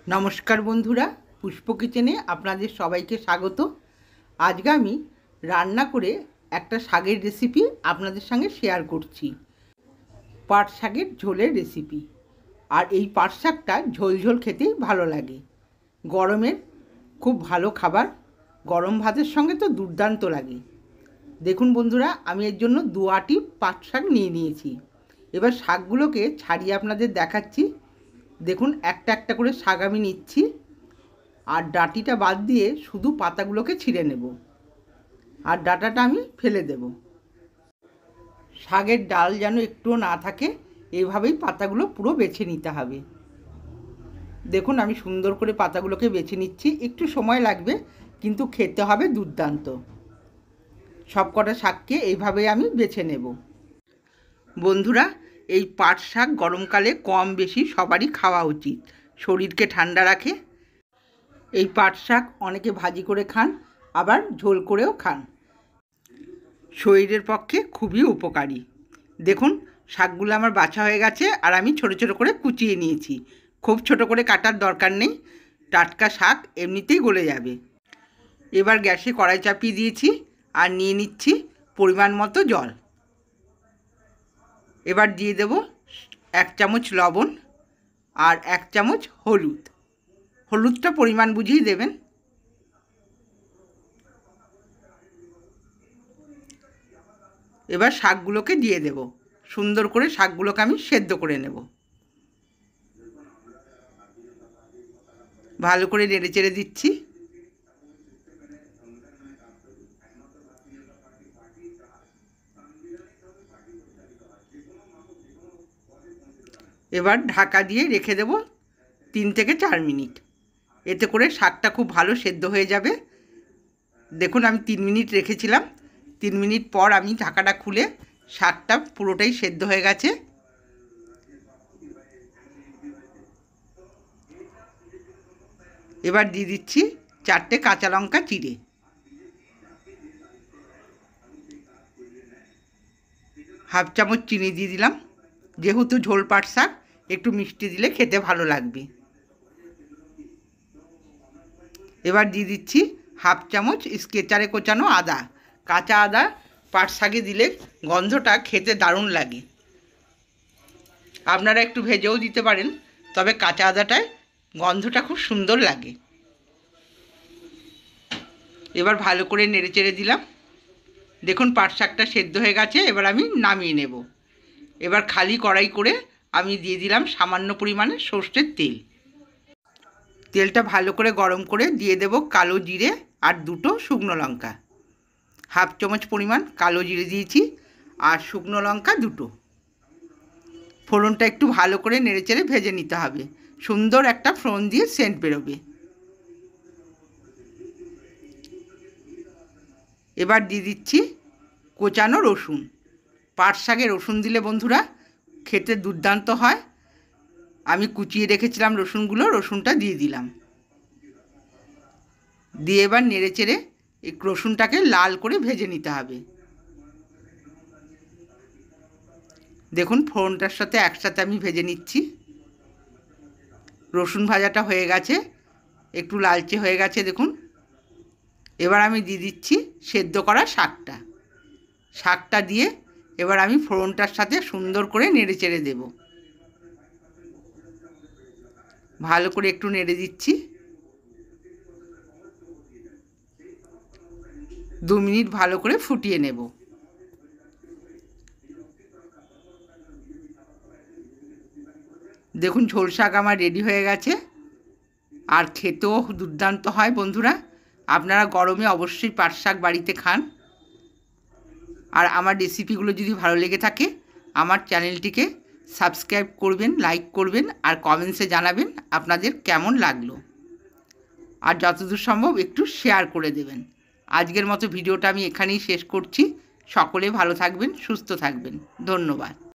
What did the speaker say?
নমস্কার বন্ধুরা, পুষ্প কিচেনে আপনাদের সবাইকে স্বাগত। আজকে আমি রান্না করে একটা শাকের রেসিপি আপনাদের সঙ্গে শেয়ার করছি। পাট শাকের ঝোলের রেসিপি। আর এই পাট শাকটা ঝোল ঝোল খেতেই ভালো লাগে। গরমের খুব ভালো খাবার, গরম ভাতের সঙ্গে তো দুর্দান্ত লাগে। দেখুন বন্ধুরা, আমি এর জন্য 2 আঁটি পাট শাক নিয়ে নিয়েছি। এবার শাকগুলোকে ছাড়িয়ে আপনাদের দেখাচ্ছি। দেখুন, একটা একটা করে শাক আমি নিচ্ছি, আর ডাঁটিটা বাদ দিয়ে শুধু পাতাগুলোকে ছিঁড়ে নেব, আর ডাঁটাটা আমি ফেলে দেব। শাকের ডাল যেন একটুও না থাকে, এইভাবেই পাতাগুলো পুরো বেছে নিতে হবে। দেখুন, আমি সুন্দর করে পাতাগুলোকে বেছে নিচ্ছি। একটু সময় লাগবে, কিন্তু খেতে হবে দুর্দান্ত। সব কটা শাককে এইভাবেই আমি বেছে নেব। বন্ধুরা, এই পাট শাক গরমকালে কম বেশি সবারই খাওয়া উচিত, শরীরকে ঠান্ডা রাখে। এই পাট শাক অনেকে ভাজি করে খান, আবার ঝোল করেও খান। শরীরের পক্ষে খুবই উপকারী। দেখুন, শাকগুলো আমার বাছা হয়ে গেছে, আর আমি ছোট ছোট করে কুচিয়ে নিয়েছি। খুব ছোট করে কাটার দরকার নেই, টাটকা শাক এমনিতেই গলে যাবে। এবার গ্যাসে কড়াই চাপিয়ে দিয়েছি, আর নিয়ে নিচ্ছি পরিমাণ মতো জল। এবার দিয়ে দেব 1 চামচ লবণ আর 1 চামচ হলুদ। হলুদটা পরিমাণ বুঝেই দেবেন। এবার শাকগুলোকে দিয়ে দেব। সুন্দর করে শাকগুলোকে আমি সেদ্ধ করে নেব। ভালো করে নেড়ে চেড়ে দিচ্ছি। এবার ঢাকা দিয়ে রেখে দেব 3 থেকে 4 মিনিট। এতে করে শাকটা খুব ভালো সেদ্ধ হয়ে যাবে। দেখুন, আমি 3 মিনিট রেখেছিলাম। 3 মিনিট পর আমি ঢাকাটা খুলে শাকটা পুরোটাই সেদ্ধ হয়ে গেছে। এবার দিয়ে দিচ্ছি 4টে কাঁচা লঙ্কা চিড়ে। হাফ চামচ চিনি দিয়ে দিলাম। যেহেতু ঝোল পাট শাক, একটু মিষ্টি দিলে খেতে ভালো লাগবে। এবার দিয়ে দিচ্ছি হাফ চামচ স্কেচারে কোচানো আদা। কাঁচা আদা পাট শাকে দিলে গন্ধটা খেতে দারুণ লাগে। আপনারা একটু ভেজেও দিতে পারেন, তবে কাঁচা আদাটায় গন্ধটা খুব সুন্দর লাগে। এবার ভালো করে নেড়ে চেড়ে দিলাম। দেখুন, পাট শাকটা সেদ্ধ হয়ে গেছে। এবার আমি নামিয়ে নেব। এবার খালি কড়াই করে আমি দিয়ে দিলাম সামান্য পরিমাণে সর্ষের তেল। তেলটা ভালো করে গরম করে দিয়ে দেব কালো জিরে আর 2টো শুকনো লঙ্কা। হাফ চামচ পরিমাণ কালো জিরে দিয়েছি, আর শুকনো লঙ্কা 2টো। ফোড়নটা একটু ভালো করে নেড়েচেড়ে ভেজে নিতে হবে। সুন্দর একটা ফোড়ন দিয়ে সেন্ট বেরোবে। এবার দিয়ে দিচ্ছি কোচানো রসুন। পাট শাকে রসুন দিলে বন্ধুরা খেতে দুর্দান্ত হয়। আমি কুচিয়ে রেখেছিলাম রসুনগুলো, রসুনটা দিয়ে দিলাম। দিয়ে এবার নেড়ে চেড়ে এই রসুনটাকে লাল করে ভেজে নিতে হবে। দেখুন, ফোড়নটার সাথে একসাথে আমি ভেজে নিচ্ছি। রসুন ভাজাটা হয়ে গেছে, একটু লালচে হয়ে গেছে দেখুন। এবার আমি দিয়ে দিচ্ছি সেদ্ধ করা শাকটা। শাকটা দিয়ে এবার আমি ফোড়নটার সাথে সুন্দর করে নেড়ে চেড়ে দেব। ভালো করে একটু নেড়ে দিচ্ছি। 2 মিনিট ভালো করে ফুটিয়ে নেব। দেখুন, ঝোল শাক আমার রেডি হয়ে গেছে, আর খেতেও দুর্দান্ত হয়। বন্ধুরা, আপনারা গরমে অবশ্যই পাট শাক বাড়িতে খান। আর আমার রেসিপিগুলো যদি ভালো লেগে থাকে, আমার চ্যানেলটিকে সাবস্ক্রাইব করবেন, লাইক করবেন, আর কমেন্টসে জানাবেন আপনাদের কেমন লাগলো। আর যতদূর সম্ভব একটু শেয়ার করে দেবেন। আজকের মতো ভিডিওটা আমি এখানেই শেষ করছি। সকলে ভালো থাকবেন, সুস্থ থাকবেন। ধন্যবাদ।